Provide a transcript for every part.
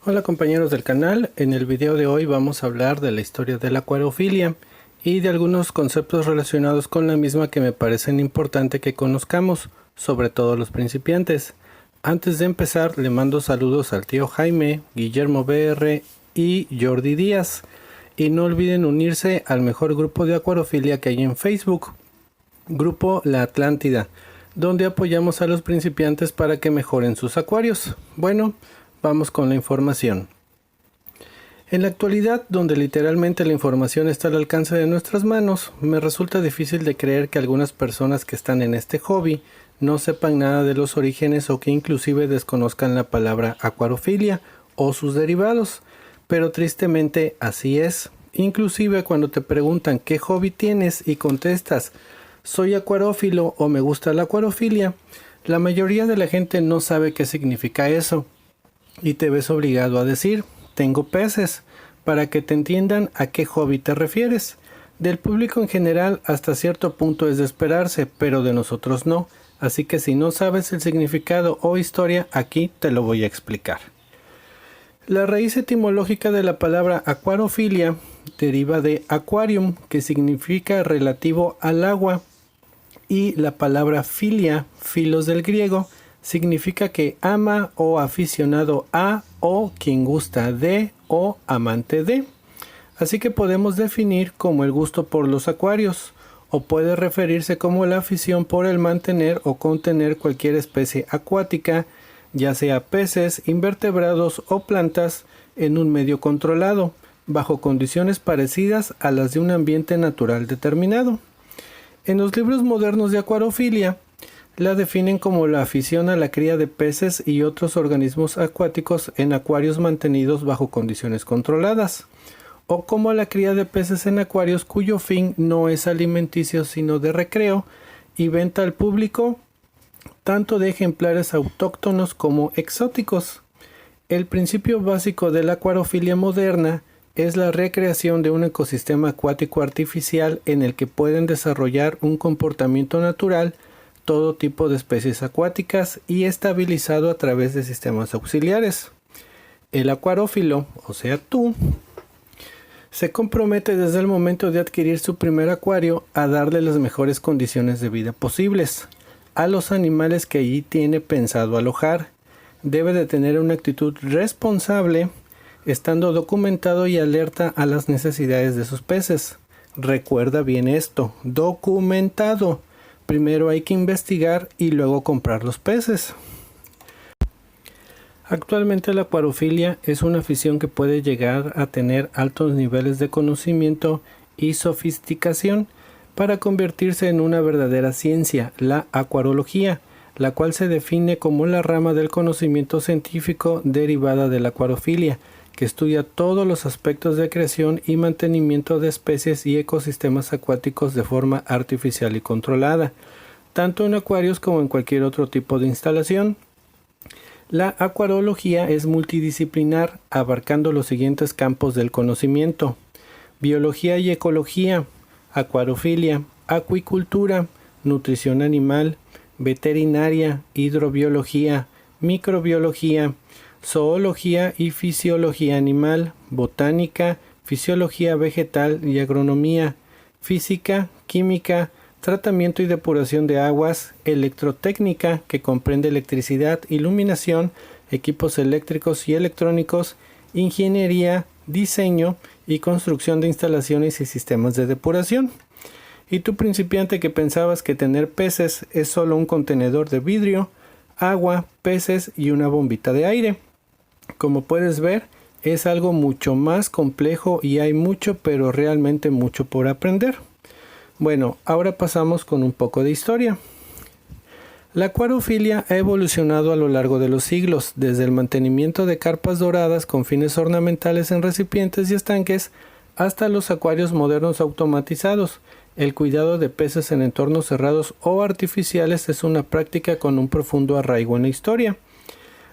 Hola compañeros del canal, en el video de hoy vamos a hablar de la historia de la acuariofilia y de algunos conceptos relacionados con la misma que me parecen importante que conozcamos, sobre todo los principiantes. Antes de empezar le mando saludos al tío Jaime, Guillermo BR y Jordi Díaz, y no olviden unirse al mejor grupo de acuariofilia que hay en Facebook, Grupo La Atlántida, donde apoyamos a los principiantes para que mejoren sus acuarios. Bueno, vamos con la información. En la actualidad, donde literalmente la información está al alcance de nuestras manos, me resulta difícil de creer que algunas personas que están en este hobby no sepan nada de los orígenes o que inclusive desconozcan la palabra acuariofilia o sus derivados, pero tristemente así es. Inclusive cuando te preguntan qué hobby tienes y contestas soy acuariófilo o me gusta la acuariofilia, la mayoría de la gente no sabe qué significa eso. Y te ves obligado a decir, tengo peces, para que te entiendan a qué hobby te refieres. Del público en general hasta cierto punto es de esperarse, pero de nosotros no. Así que si no sabes el significado o historia, aquí te lo voy a explicar. La raíz etimológica de la palabra acuariofilia deriva de aquarium, que significa relativo al agua, y la palabra filia, filos del griego, significa que ama o aficionado a o quien gusta de o amante de. Así que podemos definir como el gusto por los acuarios, o puede referirse como la afición por el mantener o contener cualquier especie acuática, ya sea peces, invertebrados o plantas, en un medio controlado, bajo condiciones parecidas a las de un ambiente natural determinado. En los libros modernos de acuariofilia, la definen como la afición a la cría de peces y otros organismos acuáticos en acuarios mantenidos bajo condiciones controladas, o como la cría de peces en acuarios cuyo fin no es alimenticio sino de recreo y venta al público, tanto de ejemplares autóctonos como exóticos. El principio básico de la acuariofilia moderna es la recreación de un ecosistema acuático artificial en el que pueden desarrollar un comportamiento natural todo tipo de especies acuáticas y estabilizado a través de sistemas auxiliares. El acuariófilo, o sea tú, se compromete desde el momento de adquirir su primer acuario a darle las mejores condiciones de vida posibles a los animales que allí tiene pensado alojar. Debe de tener una actitud responsable, estando documentado y alerta a las necesidades de sus peces. Recuerda bien esto, documentado. Primero hay que investigar y luego comprar los peces. Actualmente la acuariofilia es una afición que puede llegar a tener altos niveles de conocimiento y sofisticación para convertirse en una verdadera ciencia, la acuariología, la cual se define como la rama del conocimiento científico derivada de la acuariofilia, que estudia todos los aspectos de creación y mantenimiento de especies y ecosistemas acuáticos de forma artificial y controlada, tanto en acuarios como en cualquier otro tipo de instalación. La acuariología es multidisciplinar, abarcando los siguientes campos del conocimiento: biología y ecología, acuariofilia, acuicultura, nutrición animal, veterinaria, hidrobiología, microbiología, zoología y fisiología animal, botánica, fisiología vegetal y agronomía, física, química, tratamiento y depuración de aguas, electrotécnica, que comprende electricidad, iluminación, equipos eléctricos y electrónicos, ingeniería, diseño y construcción de instalaciones y sistemas de depuración. Y tú, principiante, que pensabas que tener peces es solo un contenedor de vidrio, agua, peces y una bombita de aire. Como puedes ver, es algo mucho más complejo y hay mucho, pero realmente mucho por aprender. Bueno, ahora pasamos con un poco de historia. La acuariofilia ha evolucionado a lo largo de los siglos, desde el mantenimiento de carpas doradas con fines ornamentales en recipientes y estanques, hasta los acuarios modernos automatizados. El cuidado de peces en entornos cerrados o artificiales es una práctica con un profundo arraigo en la historia.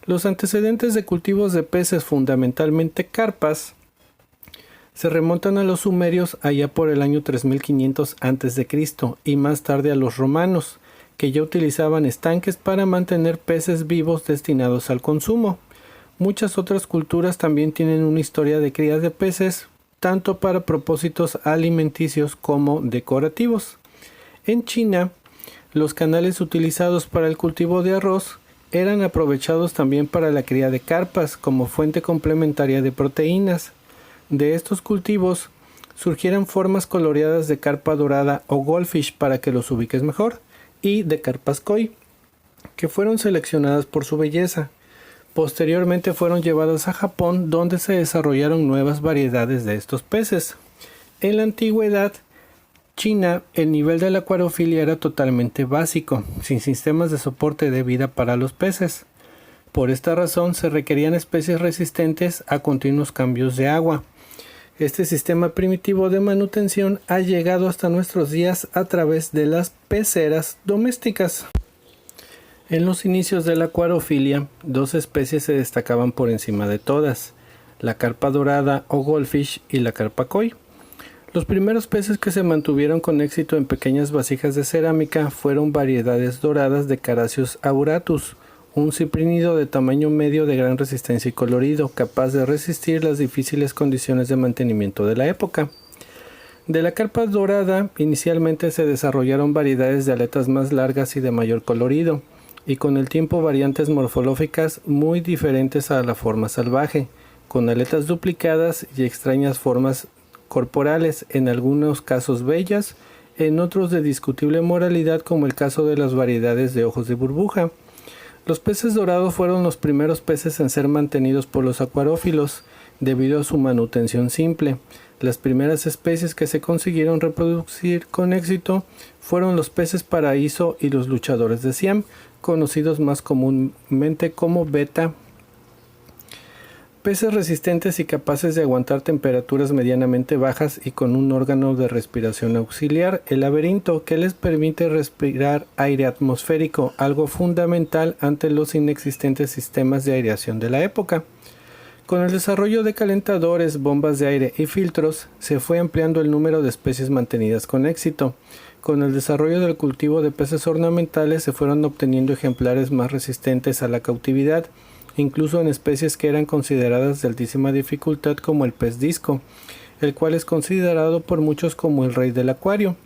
Los antecedentes de cultivos de peces, fundamentalmente carpas, se remontan a los sumerios allá por el año 3500 a.C. y más tarde a los romanos, que ya utilizaban estanques para mantener peces vivos destinados al consumo. Muchas otras culturas también tienen una historia de cría de peces, tanto para propósitos alimenticios como decorativos. En China, los canales utilizados para el cultivo de arroz eran aprovechados también para la cría de carpas como fuente complementaria de proteínas. De estos cultivos surgieron formas coloreadas de carpa dorada o goldfish para que los ubiques mejor, y de carpas koi, que fueron seleccionadas por su belleza. Posteriormente fueron llevadas a Japón, donde se desarrollaron nuevas variedades de estos peces. En la antigüedad China, el nivel de la acuariofilia era totalmente básico, sin sistemas de soporte de vida para los peces. Por esta razón se requerían especies resistentes a continuos cambios de agua. Este sistema primitivo de manutención ha llegado hasta nuestros días a través de las peceras domésticas. En los inicios de la acuariofilia, dos especies se destacaban por encima de todas: la carpa dorada o goldfish y la carpa koi. Los primeros peces que se mantuvieron con éxito en pequeñas vasijas de cerámica fueron variedades doradas de Carassius auratus, un ciprínido de tamaño medio de gran resistencia y colorido, capaz de resistir las difíciles condiciones de mantenimiento de la época. De la carpa dorada, inicialmente se desarrollaron variedades de aletas más largas y de mayor colorido, y con el tiempo variantes morfológicas muy diferentes a la forma salvaje, con aletas duplicadas y extrañas formas corporales, en algunos casos bellas, en otros de discutible moralidad, como el caso de las variedades de ojos de burbuja. Los peces dorados fueron los primeros peces en ser mantenidos por los acuariófilos, debido a su manutención simple. Las primeras especies que se consiguieron reproducir con éxito fueron los peces paraíso y los luchadores de Siam, conocidos más comúnmente como beta. Peces resistentes y capaces de aguantar temperaturas medianamente bajas y con un órgano de respiración auxiliar, el laberinto, que les permite respirar aire atmosférico, algo fundamental ante los inexistentes sistemas de aireación de la época. Con el desarrollo de calentadores, bombas de aire y filtros, se fue ampliando el número de especies mantenidas con éxito. Con el desarrollo del cultivo de peces ornamentales se fueron obteniendo ejemplares más resistentes a la cautividad, incluso en especies que eran consideradas de altísima dificultad, como el pez disco, el cual es considerado por muchos como el rey del acuario.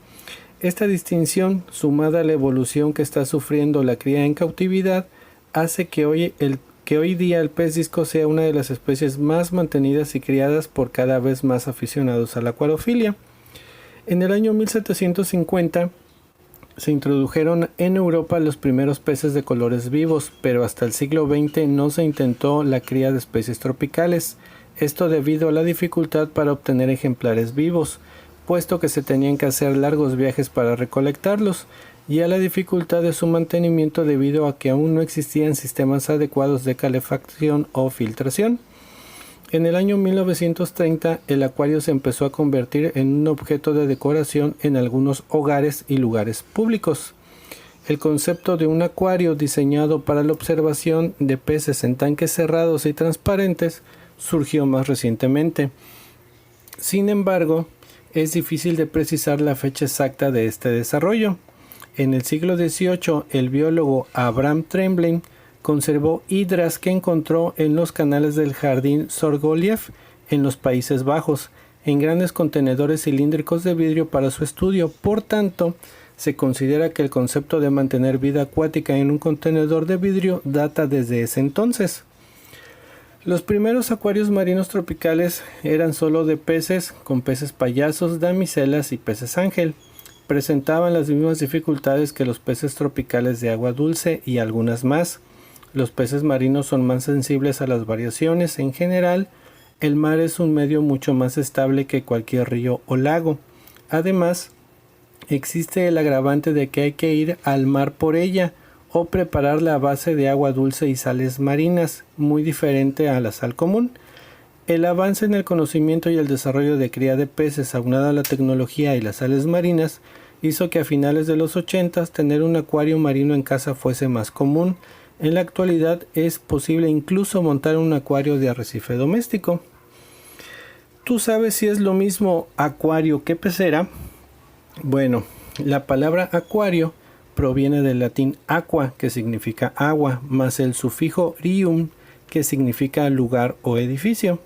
Esta distinción, sumada a la evolución que está sufriendo la cría en cautividad, hace que hoy día el pez disco sea una de las especies más mantenidas y criadas por cada vez más aficionados a la acuariofilia. En el año 1750 se introdujeron en Europa los primeros peces de colores vivos, pero hasta el siglo XX no se intentó la cría de especies tropicales, esto debido a la dificultad para obtener ejemplares vivos, puesto que se tenían que hacer largos viajes para recolectarlos, y a la dificultad de su mantenimiento debido a que aún no existían sistemas adecuados de calefacción o filtración. En el año 1930, el acuario se empezó a convertir en un objeto de decoración en algunos hogares y lugares públicos. El concepto de un acuario diseñado para la observación de peces en tanques cerrados y transparentes surgió más recientemente. Sin embargo, es difícil de precisar la fecha exacta de este desarrollo. En el siglo XVIII, el biólogo Abraham Tremblay conservó hidras que encontró en los canales del jardín Sorgoliev en los Países Bajos, en grandes contenedores cilíndricos de vidrio para su estudio. Por tanto, se considera que el concepto de mantener vida acuática en un contenedor de vidrio data desde ese entonces. Los primeros acuarios marinos tropicales eran solo de peces, con peces payasos, damiselas y peces ángel. Presentaban las mismas dificultades que los peces tropicales de agua dulce y algunas más. Los peces marinos son más sensibles a las variaciones. En general, el mar es un medio mucho más estable que cualquier río o lago. Además, existe el agravante de que hay que ir al mar por ella o prepararla a base de agua dulce y sales marinas, muy diferente a la sal común. El avance en el conocimiento y el desarrollo de cría de peces, aunado a la tecnología y las sales marinas, hizo que a finales de los 80 tener un acuario marino en casa fuese más común. En la actualidad es posible incluso montar un acuario de arrecife doméstico. ¿Tú sabes si es lo mismo acuario que pecera? Bueno, la palabra acuario proviene del latín aqua, que significa agua, más el sufijo rium, que significa lugar o edificio.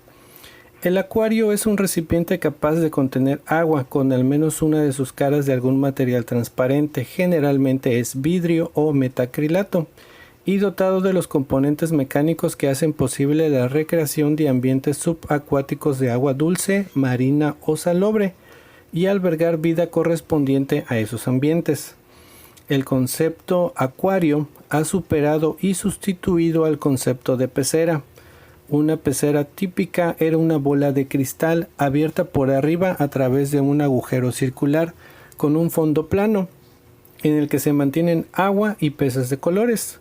El acuario es un recipiente capaz de contener agua con al menos una de sus caras de algún material transparente, generalmente es vidrio o metacrilato, y dotado de los componentes mecánicos que hacen posible la recreación de ambientes subacuáticos de agua dulce, marina o salobre, y albergar vida correspondiente a esos ambientes. El concepto acuario ha superado y sustituido al concepto de pecera. Una pecera típica era una bola de cristal abierta por arriba a través de un agujero circular con un fondo plano, en el que se mantienen agua y peces de colores.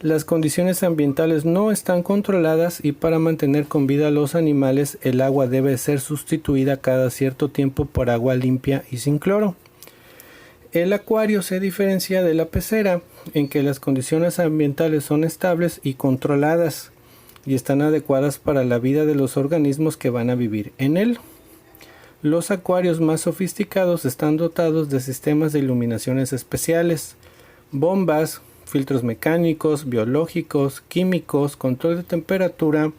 Las condiciones ambientales no están controladas y para mantener con vida a los animales el agua debe ser sustituida cada cierto tiempo por agua limpia y sin cloro. El acuario se diferencia de la pecera en que las condiciones ambientales son estables y controladas y están adecuadas para la vida de los organismos que van a vivir en él. Los acuarios más sofisticados están dotados de sistemas de iluminaciones especiales, bombas, filtros mecánicos, biológicos, químicos, control de temperatura,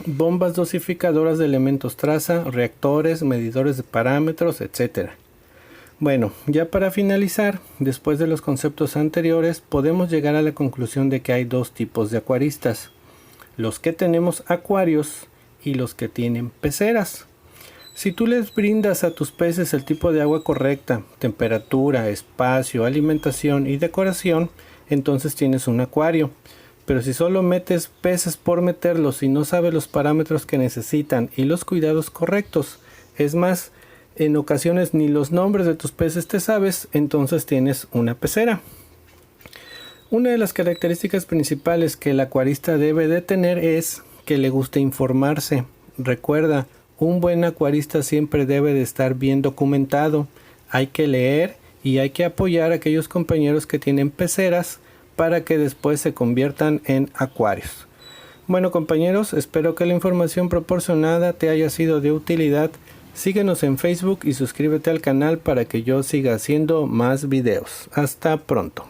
bombas dosificadoras de elementos traza, reactores, medidores de parámetros, etc. Bueno, ya para finalizar, después de los conceptos anteriores, podemos llegar a la conclusión de que hay dos tipos de acuaristas: los que tenemos acuarios y los que tienen peceras. Si tú les brindas a tus peces el tipo de agua correcta, temperatura, espacio, alimentación y decoración, entonces tienes un acuario. Pero si solo metes peces por meterlos y no sabes los parámetros que necesitan y los cuidados correctos, es más, en ocasiones ni los nombres de tus peces te sabes, entonces tienes una pecera. Una de las características principales que el acuarista debe de tener es que le guste informarse. Recuerda, un buen acuarista siempre debe de estar bien documentado. Hay que leer y hay que apoyar a aquellos compañeros que tienen peceras para que después se conviertan en acuarios. Bueno compañeros, espero que la información proporcionada te haya sido de utilidad. Síguenos en Facebook y suscríbete al canal para que yo siga haciendo más videos. Hasta pronto.